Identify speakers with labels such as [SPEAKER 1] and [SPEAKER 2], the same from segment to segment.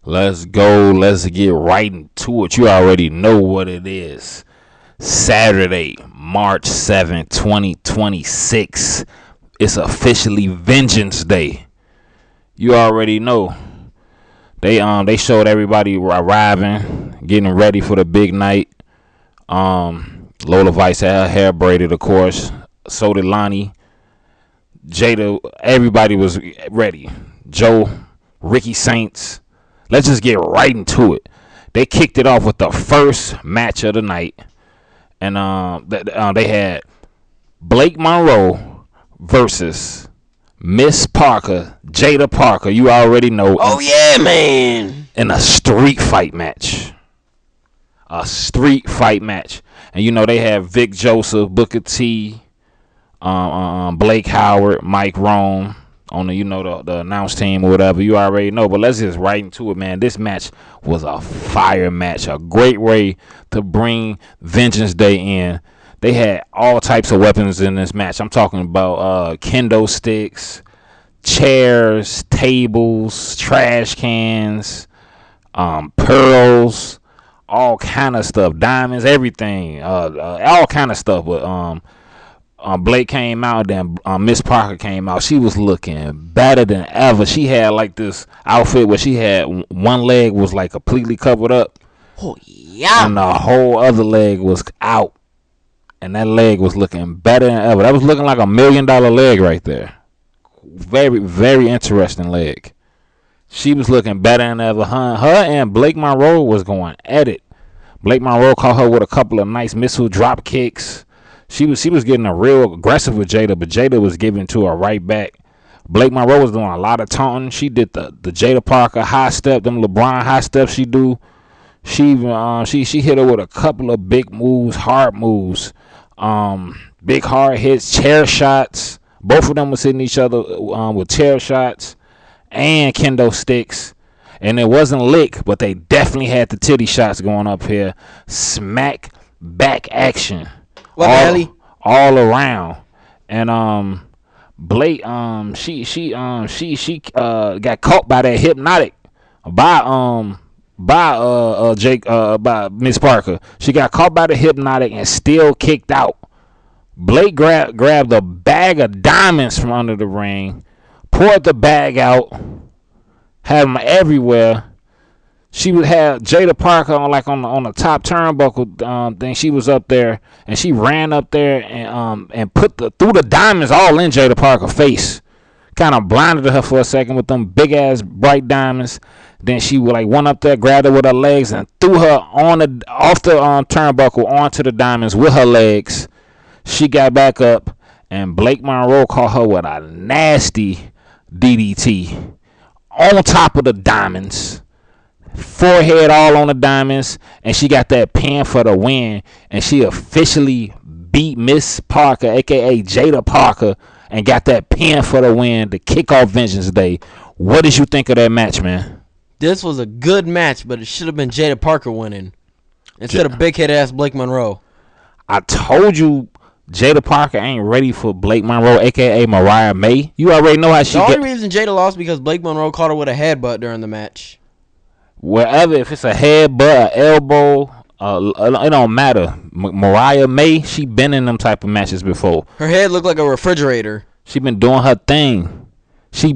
[SPEAKER 1] Let's go. Let's get right into it. You already know what it is. Saturday, March 7th, 2026. It's officially Vengeance Day. You already know. They showed everybody arriving, getting ready for the big night. Lola Vice had her hair braided, of course. So did Lonnie. Jada, everybody was ready. Joe, Ricky Saints. Let's just get right into it. They kicked it off with the first match of the night. And they had Blake Monroe versus Miss Parker, Jada Parker. You already know.
[SPEAKER 2] Oh, yeah, man.
[SPEAKER 1] In a street fight match. A street fight match. And, you know, they had Vic Joseph, Booker T, Blake Howard, Mike Rome on the, you know, the announce team or whatever. You already know. But let's just right into it, man. This match was a fire match. A great way to bring Vengeance Day in. They had all types of weapons in this match. I'm talking about kendo sticks, chairs, tables, trash cans, pearls, all kind of stuff, diamonds, everything, all kind of stuff. But Blake came out, then Miss Parker came out. She was looking better than ever. She had like this outfit where she had one leg was like completely covered up.
[SPEAKER 2] Oh yeah.
[SPEAKER 1] And the whole other leg was out. And that leg was looking better than ever. That was looking like $1 million leg right there. Very, very interesting leg. She was looking better than ever. Her and Blake Monroe was going at it. Blake Monroe caught her with a couple of nice missile drop kicks. She was getting a real aggressive with Jada, but Jada was giving to her right back. Blake Monroe was doing a lot of taunting. She did the Jada Parker high step, them LeBron high steps she do. She hit her with a couple of big moves, hard moves, big hard hits, chair shots. Both of them was hitting each other with chair shots and kendo sticks. And it wasn't lick, but they definitely had the titty shots going up here. Smack back action. All around. And Blake she got caught by that hypnotic by Miss Parker. She got caught by the hypnotic and still kicked out. Blake grabbed a bag of diamonds from under the ring, poured the bag out, had them everywhere. She would have Jada Parker on the top turnbuckle thing. She was up there and she ran up there and threw the diamonds all in Jada Parker's face. Kind of blinded her for a second with them big ass bright diamonds. Then she would went up there, grabbed her with her legs and threw her off the turnbuckle onto the diamonds with her legs. She got back up and Blake Monroe caught her with a nasty DDT on top of the diamonds. Forehead all on the diamonds, and she got that pin for the win, and she officially beat Miss Parker, aka Jada Parker, and got that pin for the win to kick off Vengeance Day. What did you think of that match, man?
[SPEAKER 2] This was a good match, but it should have been Jada Parker winning instead of big head ass Blake Monroe.
[SPEAKER 1] I told you Jada Parker ain't ready for Blake Monroe, aka Mariah May. You already know how she.
[SPEAKER 2] The only reason Jada lost because Blake Monroe caught her with a headbutt during the match.
[SPEAKER 1] Wherever, if it's a headbutt, an elbow, it don't matter. Mariah May, she been in them type of matches before.
[SPEAKER 2] Her head looked like a refrigerator.
[SPEAKER 1] She been doing her thing. She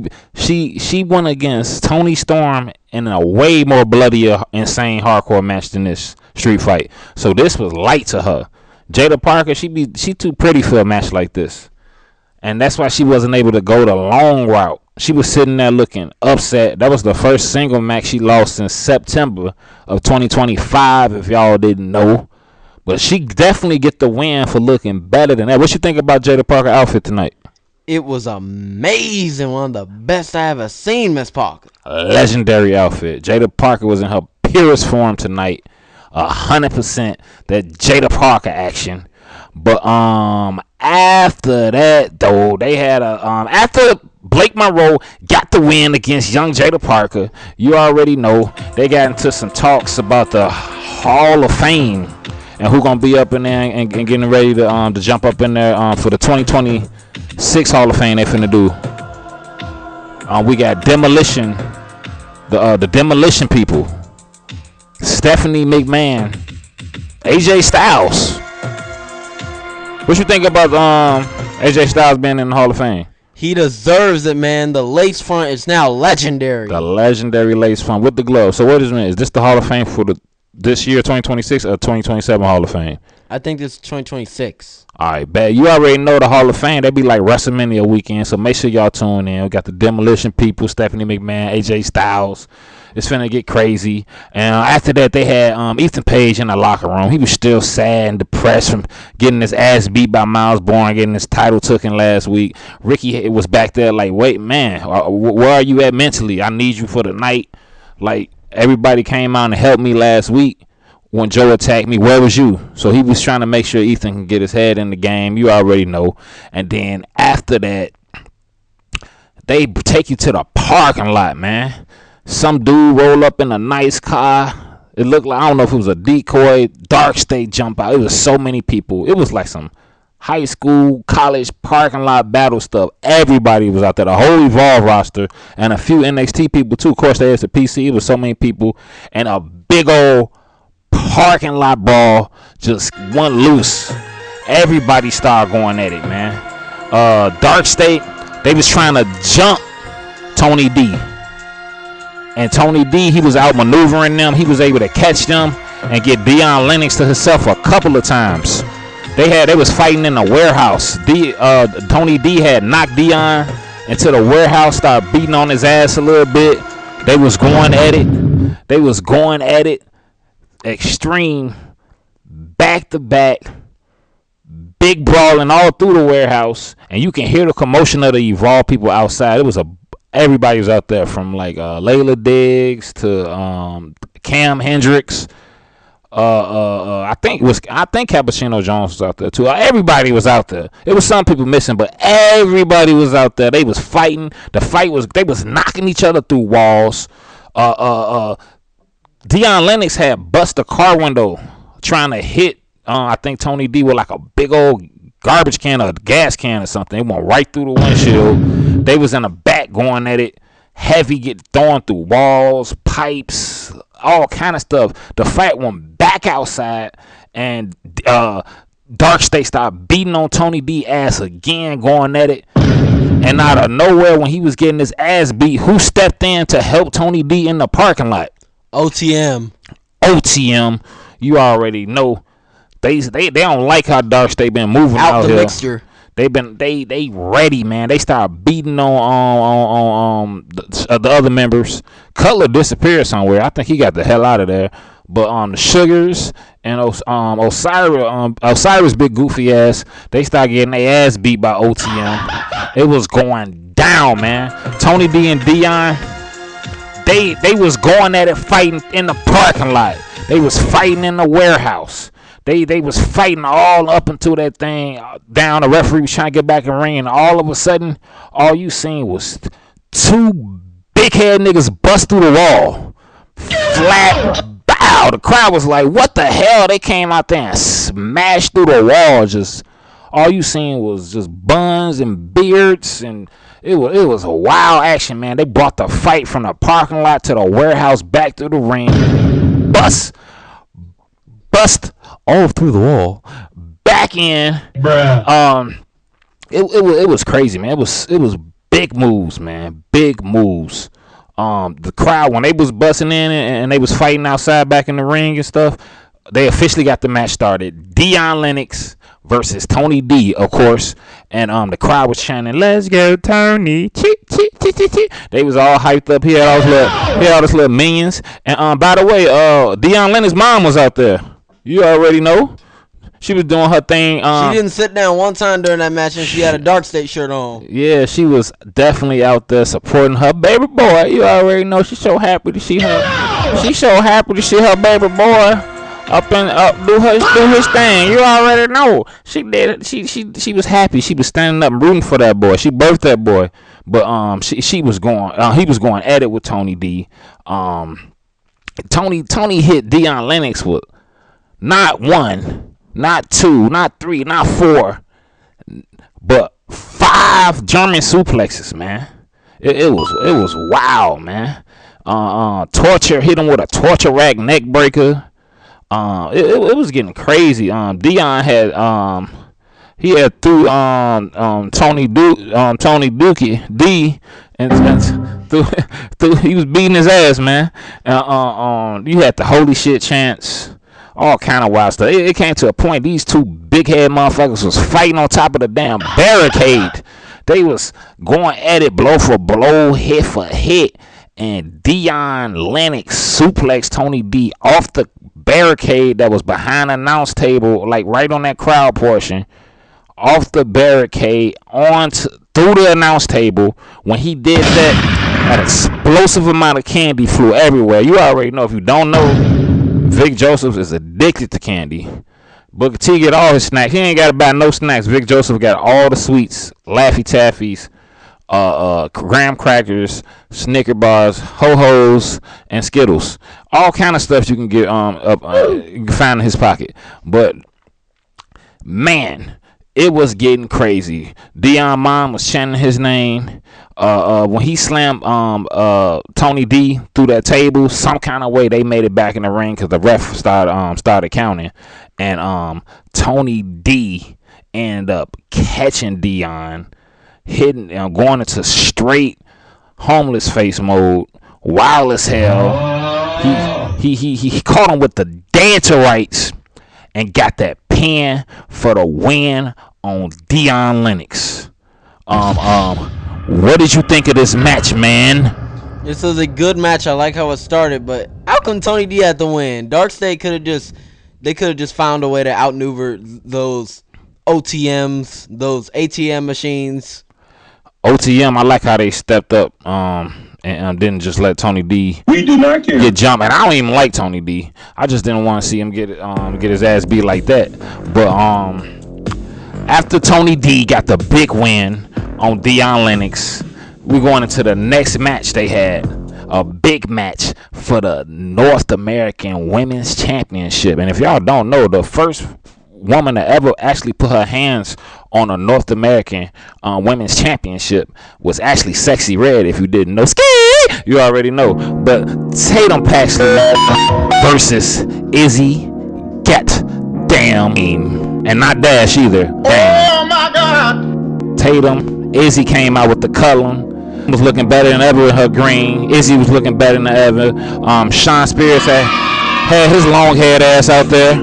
[SPEAKER 1] went against Toni Storm in a way more bloodier, insane hardcore match than this street fight. So this was light to her. Jada Parker, she too pretty for a match like this. And that's why she wasn't able to go the long route. She was sitting there looking upset. That was the first single match she lost since September of 2025, if y'all didn't know. But she definitely get the win for looking better than that. What you think about Jada Parker outfit tonight?
[SPEAKER 2] It was amazing. One of the best I ever seen, Miss Parker.
[SPEAKER 1] A legendary outfit. Jada Parker was in her purest form tonight. 100% that Jada Parker action. But after that though, they had after Blake Monroe got the win against young Jada Parker, you already know they got into some talks about the Hall of Fame and who gonna be up in there and getting ready to jump up in there for the 2026 Hall of Fame they finna do. We got Demolition the demolition people, Stephanie McMahon, AJ Styles. What you think about AJ Styles being in the Hall of Fame?
[SPEAKER 2] He deserves it, man. The lace front is now legendary.
[SPEAKER 1] The legendary lace front with the glove. So what does it mean? Is this the Hall of Fame for this year, 2026, or 2027 Hall of Fame?
[SPEAKER 2] I think this is 2026.
[SPEAKER 1] All right, bad. You already know the Hall of Fame. They be like WrestleMania weekend, so make sure y'all tune in. We got the Demolition People, Stephanie McMahon, AJ Styles. It's finna get crazy. And after that, they had Ethan Page in the locker room. He was still sad and depressed from getting his ass beat by Miles Bourne, getting his title taken last week. Ricky was back there like, wait, man, where are you at mentally? I need you for the night. Like, everybody came out and helped me last week. When Joe attacked me, where was you? So he was trying to make sure Ethan can get his head in the game. You already know. And then after that, they take you to the parking lot, man. Some dude roll up in a nice car. It looked like, I don't know if it was a decoy, dark state jump out. It was so many people. It was like some high school, college parking lot battle stuff. Everybody was out there. The whole Evolve roster and a few NXT people too. Of course, they had the PC. It was so many people. And a big old parking lot brawl just went loose. Everybody started going at it, man. Dark State, they was trying to jump Tony D. And Tony D, he was out maneuvering them. He was able to catch them and get Deion Lennox to himself a couple of times. They was fighting in a warehouse. Tony D had knocked Deion into the warehouse, started beating on his ass a little bit. They was going at it. Extreme, back to back, big brawling all through the warehouse, and you can hear the commotion of the Evolve people outside. It was everybody was out there, from like Layla Diggs to Cam Hendricks. I think Cappuccino Jones was out there too. Everybody was out there. It was some people missing, but everybody was out there. They was fighting. They was knocking each other through walls. Deion Lennox had bust a car window trying to hit, I think, Tony D with like a big old garbage can or a gas can or something. It went right through the windshield. They was in the back going at it. Heavy, get thrown through walls, pipes, all kind of stuff. The fight went back outside, and Dark State started beating on Tony D ass again, going at it. And out of nowhere, when he was getting his ass beat, who stepped in to help Tony D in the parking lot?
[SPEAKER 2] OTM, you
[SPEAKER 1] already know. They don't like how Dark State been moving out here.
[SPEAKER 2] Mixture.
[SPEAKER 1] They ready, man. They start beating on the other members. Cutler disappeared somewhere. I think he got the hell out of there. But the Sugars and Osiris big goofy ass, they start getting their ass beat by OTM. It was going down, man. Tony D and Deion, they was going at it, fighting in the parking lot. They was fighting in the warehouse. They was fighting all up into that thing down. The referee was trying to get back in the ring, and all of a sudden, all you seen was two big head niggas bust through the wall. Flat bow. The crowd was like, what the hell? They came out there and smashed through the wall. Just all you seen was just buns and beards, and it was a wild action, man. They brought the fight from the parking lot to the warehouse back through the ring. Bust all through the wall, back in. Bruh. It was crazy, man. It was big moves, man. Big moves. The crowd, when they was busting in and they was fighting outside back in the ring and stuff, they officially got the match started. Deion Lennox versus Tony D, of course, and the crowd was chanting, "Let's go, Tony!" They was all hyped up. He had all those little minions. And by the way, Deion Lennox's mom was out there. You already know. She was doing her thing.
[SPEAKER 2] She didn't sit down one time during that match, and she had a Dark State shirt on.
[SPEAKER 1] Yeah, she was definitely out there supporting her baby boy. You already know. She's so happy to see her. She's so happy to see her baby boy up do his thing. You already know. She did. She was happy. She was standing up and rooting for that boy. She birthed that boy. But she was going. He was going at it with Tony D. Tony hit Deion Lennox with not one, not two, not three, not four, but 5 German suplexes, man. It was wild, man. Torture, hit him with a torture rack neck breaker. It was getting crazy. Dion had he had threw Tony Dookie D and through he was beating his ass, man. You had the holy shit chants, all kind of wild stuff. It came to a point these two big head motherfuckers was fighting on top of the damn barricade. They was going at it blow for blow, hit for hit, and Wwe Nxt suplexed Tony D off the barricade that was behind the announce table, like right on that crowd portion, off the barricade through the announce table. When he did that, an explosive amount of candy flew everywhere. You already know. If you don't know, Vic Joseph is addicted to candy. Booker T get all his snacks. He ain't got to buy no snacks. Vic Joseph got all the sweets, Laffy Taffies, graham crackers, Snicker bars, ho-hos, and Skittles. All kind of stuff you can get you can find in his pocket. But man, it was getting crazy. Dion mom was chanting his name. When he slammed Tony D through that table, some kind of way they made it back in the ring because the ref started counting, and Tony D ended up catching Dion, hitting, going into straight homeless face mode, wild as hell. He caught him with the dancer rights and got that pin for the win on Wwe Nxt. What did you think of this match, man?
[SPEAKER 2] This was a good match. I like how it started, but how come Tony D had to win? Dark State could have just found a way to outmaneuver those OTMs, those ATM machines.
[SPEAKER 1] OTM, I like how they stepped up and didn't just let Tony D
[SPEAKER 3] we do not care.
[SPEAKER 1] Get jumped. And I don't even like Tony D. I just didn't want to see him get his ass beat like that. But after Tony D got the big win on Wwe Nxt, we're going into the next match. They had a big match for the North American Women's Championship. And if y'all don't know, the first woman to ever actually put her hands on a North American Women's Championship was actually Sexy Red. If you didn't know, ski, you already know. But Tatum Paxton versus Izzy Get Damn, and not Dash either. Damn.
[SPEAKER 3] Oh my God!
[SPEAKER 1] Tatum, Izzy came out with the coloring. Was looking better than ever in her green. Izzy was looking better than ever. Sean Spears had his long haired ass out there.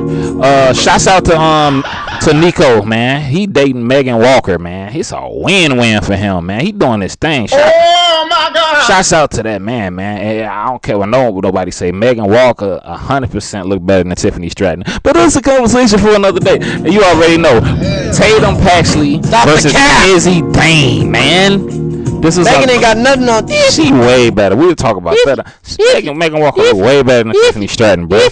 [SPEAKER 1] Shouts out to Nico, man. He dating Megan Walker, man. It's a win-win for him, man. He doing this thing.
[SPEAKER 3] Oh my God!
[SPEAKER 1] Shouts out to that man. I don't care what nobody say. Megan Walker 100% look better than Tiffany Stratton. But that's a conversation for another day. And you already know. Tatum Paxley versus Izzy Dane, man. This is
[SPEAKER 2] Megan ain't got nothing on this.
[SPEAKER 1] She way better. We'll talk about that. Megan Walker look way better than Tiffany Stratton, bro.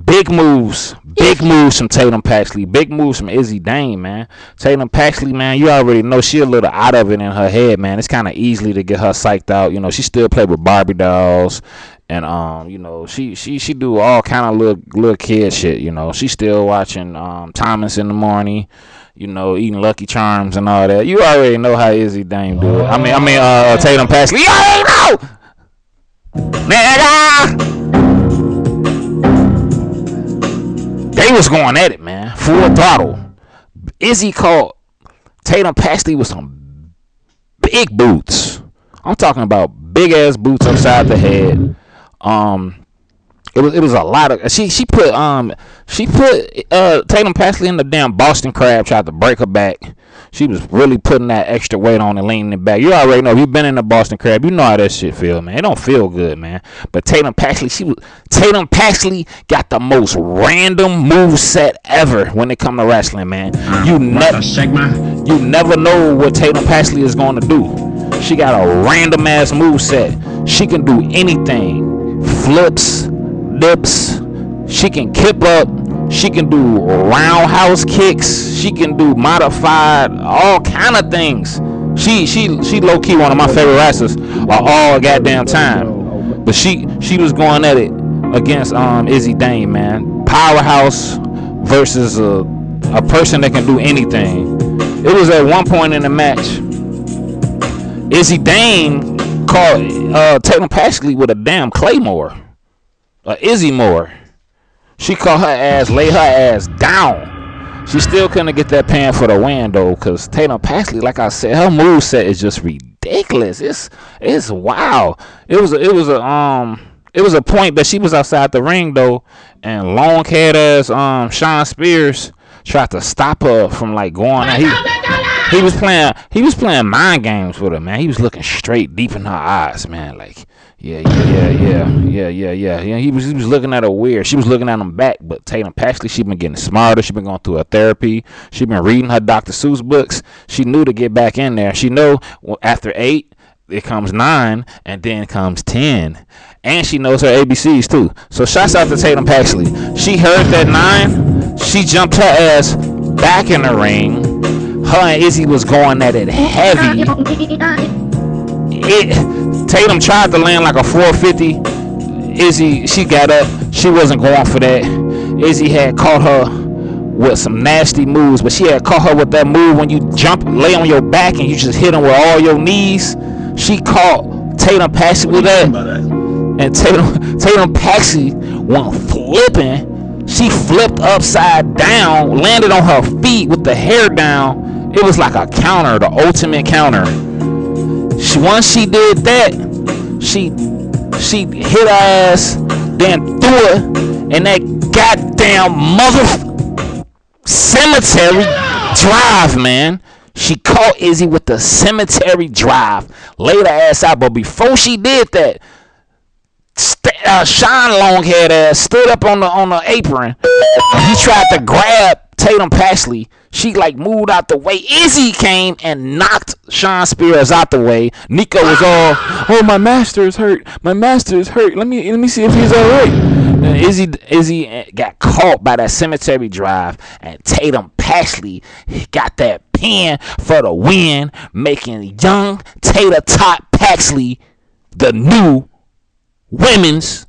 [SPEAKER 1] Big moves from Tatum Paxley. Big moves from Izzy Dane, man. Tatum Paxley, man, you already know she a little out of it in her head, man. It's kind of easily to get her psyched out. You know, she still play with Barbie dolls, and you know, she do all kind of little kid shit. You know, she still watching Thomas in the morning. You know, eating Lucky Charms and all that. You already know how Izzy Dane do it. I mean, Tatum Paxley. You already know, nigga. They was going at it, man. Full throttle. Izzy caught Tatum Paxley with some big boots. I'm talking about big ass boots upside the head. It was a lot of she put Tatum Paxley in the damn Boston Crab, tried to break her back. She was really putting that extra weight on and leaning it back. You already know, if you've been in the Boston Crab, you know how that shit feel, man. It don't feel good, man. But Tatum Paxley got the most random move set ever when it come to wrestling, man. You never know what Tatum Paxley is going to do. She got a random ass move set. She can do anything. Flips, dips. She can kip up. She can do roundhouse kicks. She can do modified, all kind of things. She low key one of my favorite wrestlers of all goddamn time. But she was going at it against Izzy Dane, man. Powerhouse versus a person that can do anything. It was at one point in the match, Izzy Dane caught Tatum Paxley with a damn Claymore, Izzy Moore. She caught her ass, lay her ass down. She still couldn't get that pin for the win though, because Tatum Paxley, like I said, her moveset is just ridiculous. It's wow. It was a point that she was outside the ring though, and long haired ass Sean Spears tried to stop her from like going. He was playing mind games with her, man. He was looking straight deep in her eyes, man. Like yeah. He was looking at her weird. She was looking at him back, but Tatum Paxley, she been getting smarter. She been going through her therapy. She been reading her Dr. Seuss books. She knew to get back in there. She know after 8, it comes 9, and then comes 10. And she knows her ABCs too. So shouts out to Tatum Paxley. She heard that 9. She jumped her ass back in the ring. Her and Izzy was going at it heavy. Tatum tried to land like a 450. Izzy, she got up. She wasn't going for that. Izzy had caught her with some nasty moves, but she had caught her with that move when you jump, lay on your back, and you just hit them with all your knees. She caught Tatum Paxley with that. And Tatum Paxley went flipping. She flipped upside down, landed on her feet with the hair down. It was like a counter, the ultimate counter. Once she did that, she hit her ass, then threw her in that goddamn mother cemetery drive, man. She caught Izzy with the cemetery drive, laid her ass out, but before she did that, Sean long-haired ass stood up on the apron. He tried to grab Tatum Paxley. She like moved out the way. Izzy came and knocked Sean Spears out the way. Nico was all, "Oh, my master is hurt. My master is hurt. Let me see if he's all right." And Izzy got caught by that cemetery drive, and Tatum Paxley got that pin for the win, making young Tater Tot Paxley the new Women's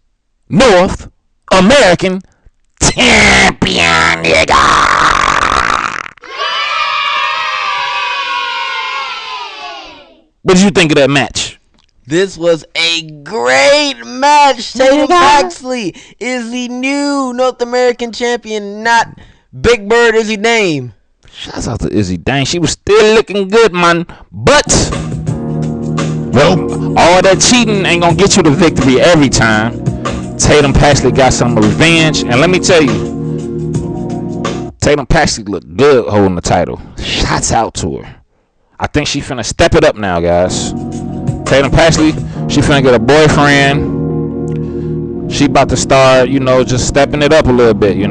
[SPEAKER 1] North American Champion, nigga. What did you think of that match?
[SPEAKER 2] This was a great match. Tatum Paxley is the new North American champion, not Big Bird is his name.
[SPEAKER 1] Shouts out to Izzy. Dang, she was still looking good, man. But, well, all that cheating ain't gonna get you the victory every time. Tatum Paxley got some revenge. And let me tell you, Tatum Paxley looked good holding the title. Shouts out to her. I think she finna step it up now, guys. Tatum Paxley, she finna get a boyfriend. She about to start, just stepping it up a little bit, She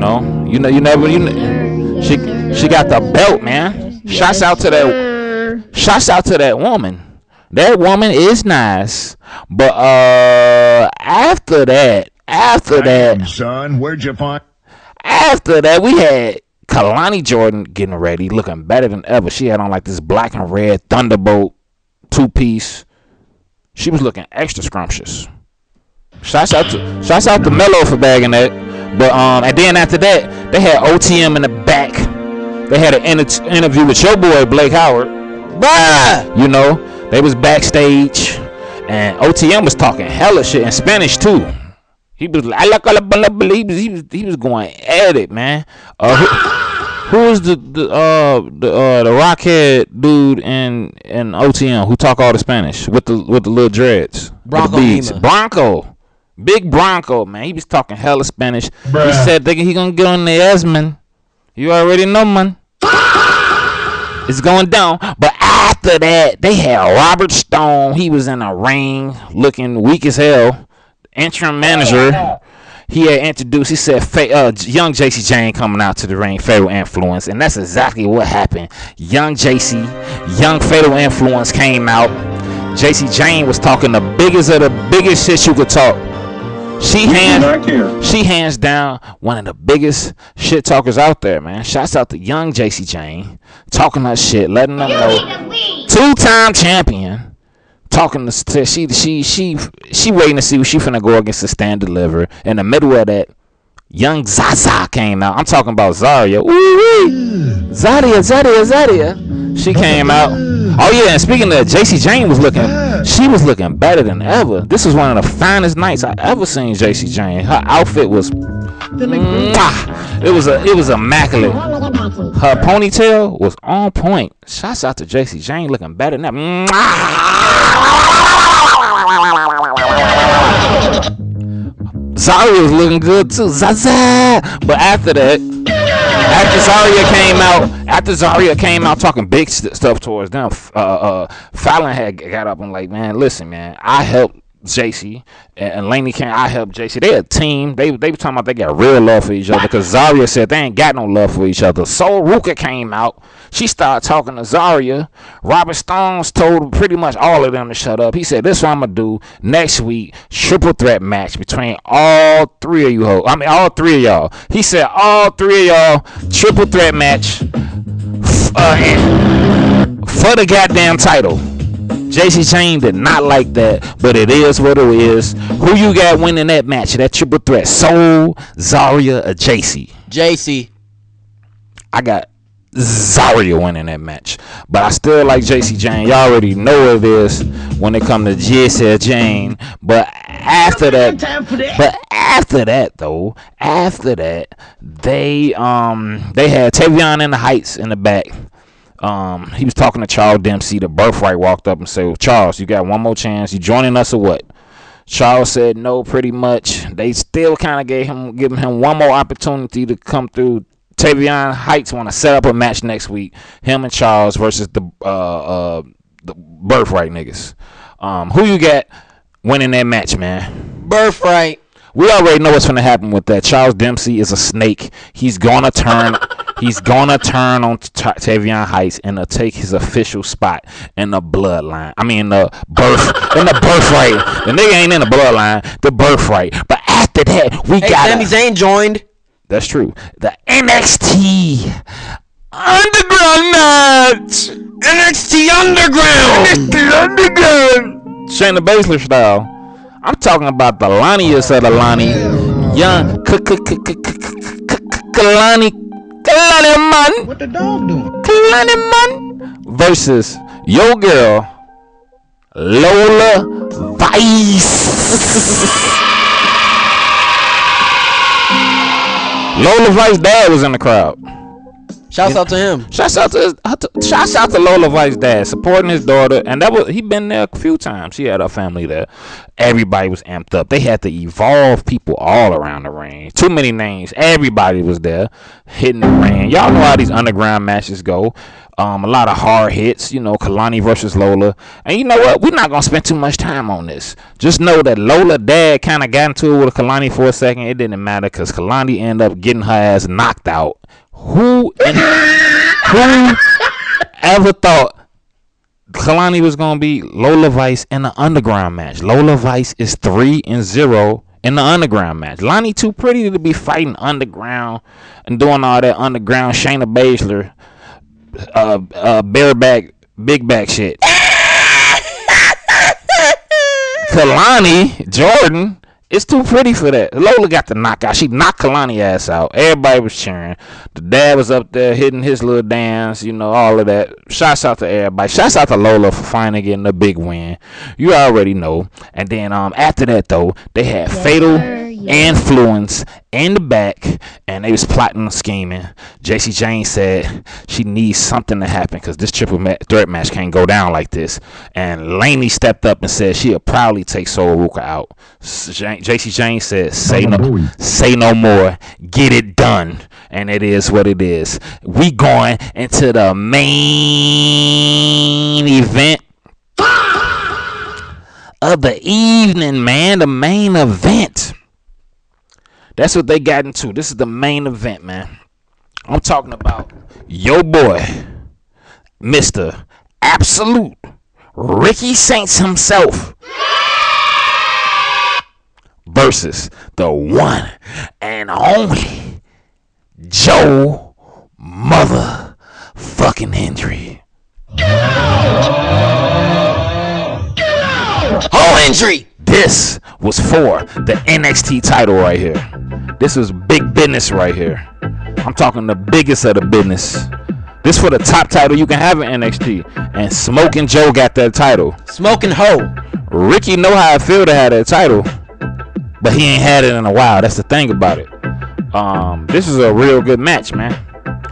[SPEAKER 1] got the belt, man. Shouts out to that woman. That woman is nice. But after that,
[SPEAKER 3] son, where'd you find?
[SPEAKER 1] After that, we had Kalani Jordan getting ready, looking better than ever. She had on like this black and red Thunderbolt 2-piece. She was looking extra scrumptious. Shouts out to Melo for bagging that. But and then after that, they had OTM in the back. They had an interview with your boy Blake Howard. They was backstage, and OTM was talking hella shit in Spanish too. He was like, he was going at it, man. Who was the rockhead dude in OTM who talk all the Spanish with the little dreads?
[SPEAKER 2] Bronco
[SPEAKER 1] Lima. Bronco. Big Bronco, man. He was talking hella Spanish. Bruh. He said he gonna get on the ass, man. You already know, man. It's going down. But after that, they had Robert Stone. He was in a ring looking weak as hell. Interim manager. He had introduced, he said, young JC Jane coming out to the ring, Fatal Influence. And that's exactly what happened. Young JC, young Fatal Influence came out. JC Jane was talking the biggest of the biggest shit you could talk. She hands down one of the biggest shit talkers out there, man. Shouts out to young JC Jane, talking her shit, letting them know. 2-time champion. Talking to she waiting to see what she finna go against the Stand Deliver. In the middle of that, young Zaza came out. I'm talking about Zarya. Zadia. She came out. Oh yeah, and speaking of JC Jane was looking She was looking better than ever. This was one of the finest nights I ever seen JC Jane. Her outfit was, it was immaculate. Her ponytail was on point. Shouts out to JC Jane, looking better than ever. Zarya was looking good too. Zaza. But after that, after Zarya came out talking big stuff towards them, Fallon had got up and like, man, listen, man, I helped JC and Laney I helped JC. They a team. They were talking about they got real love for each other because Zarya said they ain't got no love for each other. So Ruka came out. She started talking to Zarya. Robert Stones told pretty much all of them to shut up. He said, this is what I'm going to do next week. Triple threat match between all three of you hoes. I mean, all three of y'all. He said, all three of y'all, triple threat match for the goddamn title. JC Jane did not like that, but it is what it is. Who you got winning that match, that triple threat? Soul, Zarya, or JC?
[SPEAKER 2] JC.
[SPEAKER 1] I got Zarya winning that match, but I still like JC Jane. Y'all already know what it is when it comes to JC Jane. But after that, they had Tavion in the Heights in the back. He was talking to Charles Dempsey. The Birthright walked up and said, well, Charles, you got one more chance. You joining us or what? Charles said no, pretty much. They still kind of giving him one more opportunity to come through. Tavion Heights want to set up a match next week. Him and Charles versus the Birthright niggas. Who you got winning that match, man?
[SPEAKER 2] Birthright.
[SPEAKER 1] We already know what's going to happen with that. Charles Dempsey is a snake. He's gonna turn. He's gonna turn on Tavion Heights and take his official spot in the bloodline. I mean, the Birthright. The nigga ain't in the bloodline. The Birthright. But after that, we got.
[SPEAKER 2] Sami Zayn joined.
[SPEAKER 1] That's true. The NXT Underground match. NXT Underground. Shayna Baszler style. I'm talking about the Laniest of the Lani. Young Kalani man.
[SPEAKER 4] What the dog doing?
[SPEAKER 1] Kalani man versus your girl Lola Vice. Lola Vice's dad was in the crowd.
[SPEAKER 2] Shouts out to him.
[SPEAKER 1] Shouts out to Lola Vice's dad supporting his daughter, and he been there a few times. She had her family there. Everybody was amped up. They had to evolve people all around the ring. Too many names. Everybody was there hitting the ring. Y'all know how these underground matches go. A lot of hard hits, Kalani versus Lola. And you know what? We're not going to spend too much time on this. Just know that Lola dad kind of got into it with Kalani for a second. It didn't matter because Kalani ended up getting her ass knocked out. Who ever thought Kalani was going to be Lola Vice in the underground match? Lola Vice is 3-0 in the underground match. Lonnie too pretty to be fighting underground and doing all that underground Shayna Baszler bareback, big back shit. Kalani Jordan is too pretty for that. Lola got the knockout. She knocked Kalani ass out. Everybody was cheering. The dad was up there hitting his little dance, all of that. Shouts out to everybody. Shouts out to Lola for finally getting a big win. You already know. And then after that though, they had Fatal Influence in the back, and they was plotting and scheming. JC Jane said she needs something to happen because this triple threat match can't go down like this. And Laney stepped up and said she'll probably take Soul Ruka out. JC Jane said, say no more, get it done. And it is what it is. We going into the main event of the evening, man. The main event. That's what they got into. This is the main event, man. I'm talking about your boy, Mr. Absolute Ricky Saints himself versus the one and only Joe motherfucking Hendry.
[SPEAKER 2] Oh, Hendry!
[SPEAKER 1] This was for the NXT title right here. This was big business right here. I'm talking the biggest of the business. This for the top title you can have in NXT. And Smoking Joe got that title.
[SPEAKER 2] Smoking Ho.
[SPEAKER 1] Ricky know how it feel to have that title, but he ain't had it in a while. That's the thing about it. This is a real good match, man.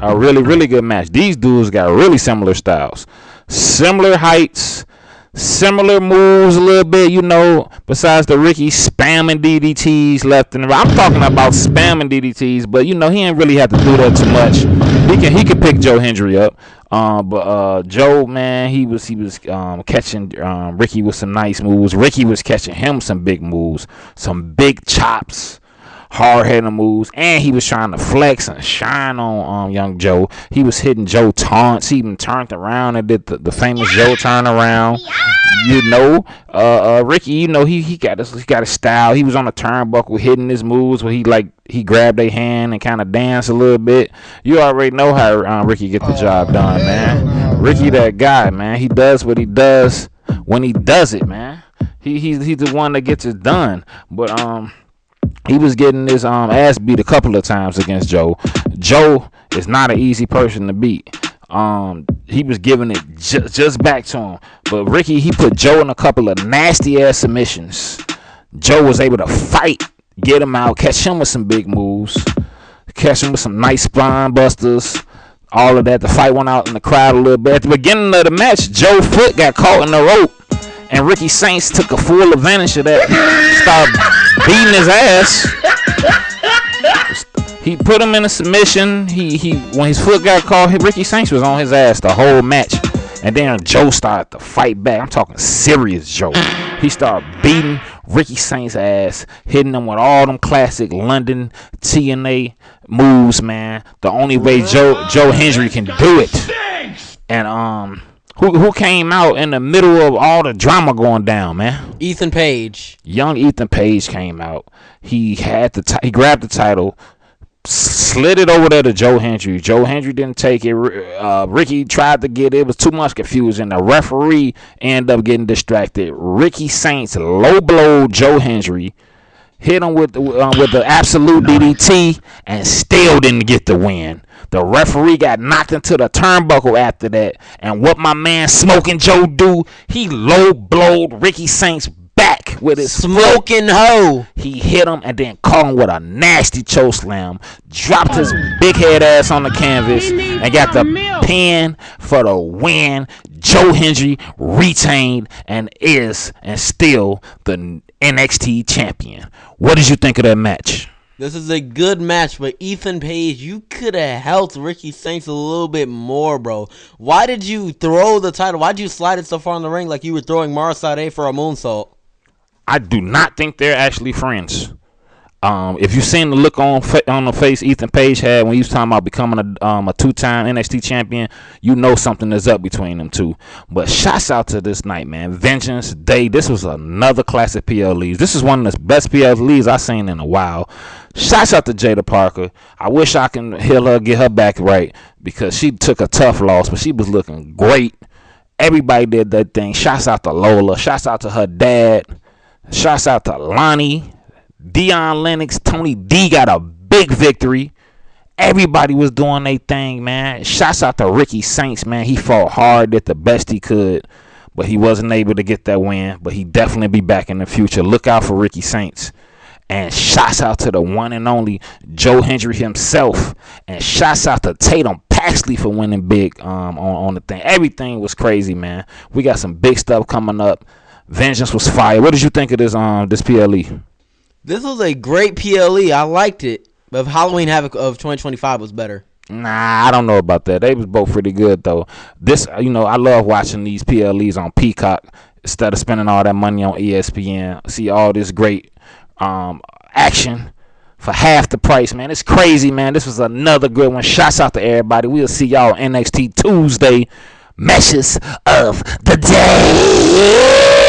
[SPEAKER 1] A really, really good match. These dudes got really similar styles, similar heights, similar moves a little bit, you know, besides the Ricky spamming DDTs left and right. I'm talking about spamming DDTs, but you know, he ain't really have to do that too much. He can pick Joe Hendry up. But Joe, man, he was catching Ricky with some nice moves. Ricky was catching him some big moves, some big chops, hard-hitting moves, and he was trying to flex and shine on young Joe. He was hitting Joe taunts. He even turned around and did the famous Joe turn around. You know, Ricky, you know, he got a style. He was on the turnbuckle hitting his moves where he grabbed a hand and kind of danced a little bit. You already know how Ricky get the job done, man. Ricky, that guy, man. He does what he does when he does it, man. He's the one that gets it done. But he was getting his ass beat a couple of times against Joe. Joe is not an easy person to beat. He was giving it just back to him. But Ricky, he put Joe in a couple of nasty ass submissions. Joe was able to fight, get him out, catch him with some big moves, catch him with some nice spine busters, all of that. The fight went out in the crowd a little bit. At the beginning of the match, Joe's foot got caught in the rope, and Ricky Saints took a full advantage of that. Started beating his ass. He put him in a submission. He when his foot got caught, Ricky Saints was on his ass the whole match. And then Joe started to fight back. I'm talking serious Joe. He started beating Ricky Saints' ass, hitting him with all them classic London TNA moves, man. The only way Joe Hendry can do it. And who came out in the middle of all the drama going down, man?
[SPEAKER 2] Ethan Page.
[SPEAKER 1] Young Ethan Page came out. He had he grabbed the title, slid it over there to Joe Hendry. Joe Hendry didn't take it. Ricky tried to get it. It was too much confusion. The referee ended up getting distracted. Ricky Saints low blowed Joe Hendry, hit him with the absolute DDT, and still didn't get the win. The referee got knocked into the turnbuckle after that. And what my man Smoking Joe do? He low blowed Ricky Saints back with his
[SPEAKER 2] Smoking Ho.
[SPEAKER 1] He hit him and then caught him with a nasty choke slam. Dropped his big head ass on the canvas and got the pin for the win. Joe Hendry retained and is and still the NXT champion. What did you think of that match?
[SPEAKER 2] This is a good match, but Ethan Page, you could have helped Ricky Saints a little bit more, bro. Why did you throw the title? Why did you slide it so far in the ring like you were throwing Marsade for a moonsault?
[SPEAKER 1] I do not think they're actually friends. If you've seen the look on the face Ethan Page had when he was talking about becoming a two-time NXT champion, you know something is up between them two. But shouts out to this night, man. Vengeance Day. This was another classic PLEs. This is one of the best PLEs I've seen in a while. Shouts out to Jada Parker. I wish I can heal her, get her back right, because she took a tough loss, but she was looking great. Everybody did that thing. Shouts out to Lola. Shouts out to her dad. Shouts out to Lonnie. Dion Lennox, Tony D got a big victory. Everybody was doing their thing, man. Shouts out to Ricky Saints, man. He fought hard, did the best he could, but he wasn't able to get that win. But he definitely be back in the future. Look out for Ricky Saints. And shouts out to the one and only Joe Hendry himself. And shouts out to Tatum Paxley for winning big on the thing. Everything was crazy, man. We got some big stuff coming up. Vengeance was fire. What did you think of this PLE?
[SPEAKER 2] This was a great PLE. I liked it. But Halloween Havoc of 2025 was better.
[SPEAKER 1] Nah, I don't know about that. They was both pretty good, though. This, I love watching these PLEs on Peacock instead of spending all that money on ESPN. See all this great action for half the price, man. It's crazy, man. This was another good one. Shouts out to everybody. We'll see y'all NXT Tuesday. Meshes of the day.